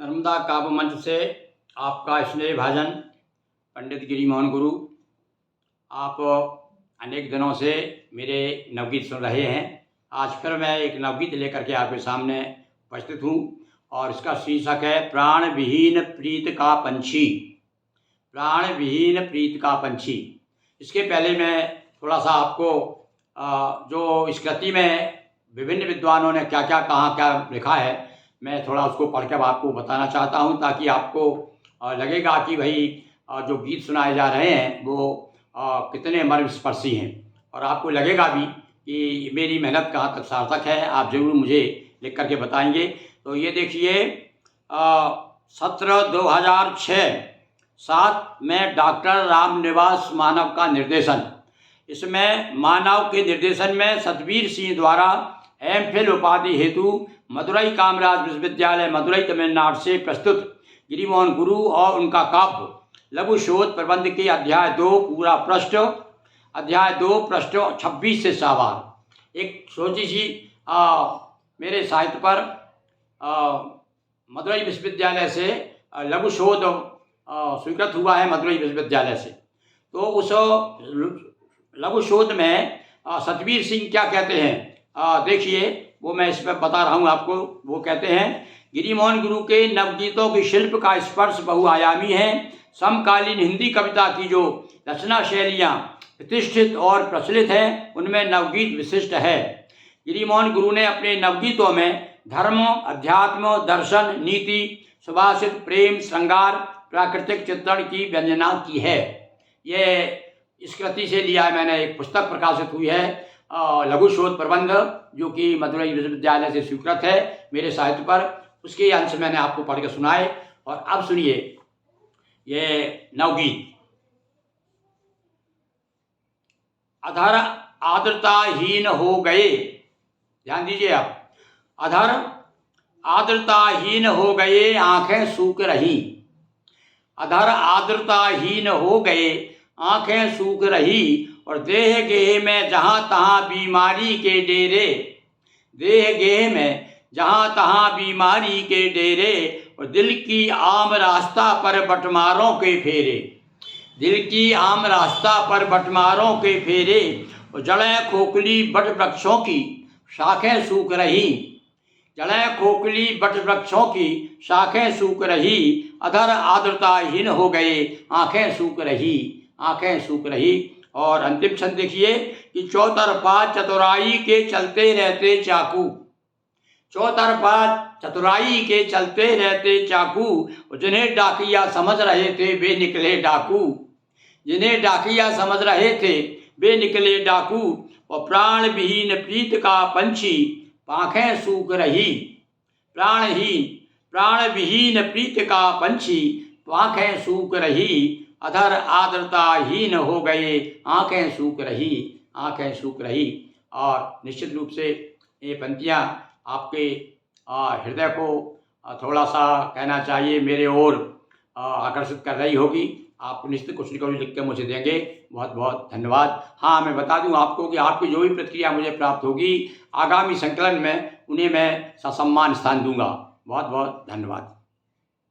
नर्मदा काव्य मंच से आपका स्नेह भाजन पंडित गिरिमोहन गुरु। आप अनेक दिनों से मेरे नवगीत सुन रहे हैं। आज फिर मैं एक नवगीत लेकर के आपके सामने उपस्थित हूँ और इसका शीर्षक है प्राण विहीन प्रीत का पंछी। प्राण विहीन प्रीत का पंछी। इसके पहले मैं थोड़ा सा आपको जो इस कृति में विभिन्न विद्वानों ने क्या क्या कहा, क्या लिखा है, मैं थोड़ा उसको पढ़कर आपको बताना चाहता हूँ, ताकि आपको लगेगा कि भाई जो गीत सुनाए जा रहे हैं वो कितने मर्मस्पर्शी हैं, और आपको लगेगा भी कि मेरी मेहनत कहाँ तक सार्थक है। आप ज़रूर मुझे लिख करके बताएंगे। तो ये देखिए, 17/2006/7 में डॉक्टर रामनिवास मानव का निर्देशन। इसमें मानव के निर्देशन में सतवीर सिंह द्वारा एमफिल उपाधि हेतु मदुरई कामराज विश्वविद्यालय मदुरई तमिलनाडु से प्रस्तुत गिरिमोहन गुरु और उनका काव्य लघु शोध प्रबंध के अध्याय 2 पृष्ठ 26 से सावार। एक छोटी सी मेरे साहित्य पर मदुरई विश्वविद्यालय से लघु शोध स्वीकृत हुआ है मदुरई विश्वविद्यालय से। तो उस लघु शोध में सतवीर सिंह क्या कहते हैं, देखिए वो मैं इस पर बता रहा हूँ आपको। वो कहते हैं, गिरिमोहन गुरु के नवगीतों के शिल्प का स्पर्श बहुआयामी है। समकालीन हिंदी कविता की जो रचना शैलियाँ प्रतिष्ठित और प्रचलित हैं, उनमें नवगीत विशिष्ट है। गिरिमोहन गुरु ने अपने नवगीतों में धर्म, अध्यात्म, दर्शन, नीति, सुभाषित, प्रेम, श्रृंगार, प्राकृतिक चित्रण की व्यंजना की है। ये इस कृति से लिया है मैंने। एक पुस्तक प्रकाशित हुई है लघु शोध प्रबंध, जो कि मदुरई विश्वविद्यालय से स्वीकृत है मेरे साहित्य पर। उसके अंश मैंने आपको पढ़ के सुनाए। और अब सुनिए ये नवगीत। अधर आर्द्रताहीन हो गए, ध्यान दीजिए आप। अधर आर्द्रताहीन हो गए, आंखें सूख रही। अधर आर्द्रताहीन हो गए, आंखें सूख रही। और देह गेह में जहाँ तहाँ बीमारी के डेरे। देह गेह में जहाँ तहाँ बीमारी के डेरे। और दिल की आम रास्ता पर बटमारों के फेरे। दिल की आम रास्ता पर बटमारों के फेरे। और जड़ें खोखली बट वृक्षों की शाखें सूख रही। जड़ें खोखली बट वृक्षों की शाखें सूख रही। अधर आर्द्रताहीन हो गए, आंखें सूख रही, आंखें सूख रही। और अंतिम छंद देखिए कि चौतरफा चतुराई के चलते रहते चाकू। चौतरफा चतुराई के चलते रहते चाकू। जिन्हें डाकिया समझ रहे थे वे निकले डाकू। जिन्हें डाकिया समझ रहे थे वे निकले डाकू। और प्राण विहीन प्रीत का पंछी, आंखें सूख रही। प्राण विहीन प्रीत का पंछी, आंखें सूख रही। अधर आर्द्रताहीन हो गए, आंखें सूख रही, आंखें सूख रही। और निश्चित रूप से ये पंक्तियाँ आपके हृदय को थोड़ा सा कहना चाहिए मेरे ओर आकर्षित कर रही होगी। आप निश्चित कुछ न कुछ लिख के मुझे देंगे। बहुत बहुत धन्यवाद। हाँ, मैं बता दूं आपको कि आपकी जो भी प्रतिक्रिया मुझे प्राप्त होगी, आगामी संकलन में उन्हें मैं ससम्मान स्थान दूंगा। बहुत बहुत धन्यवाद।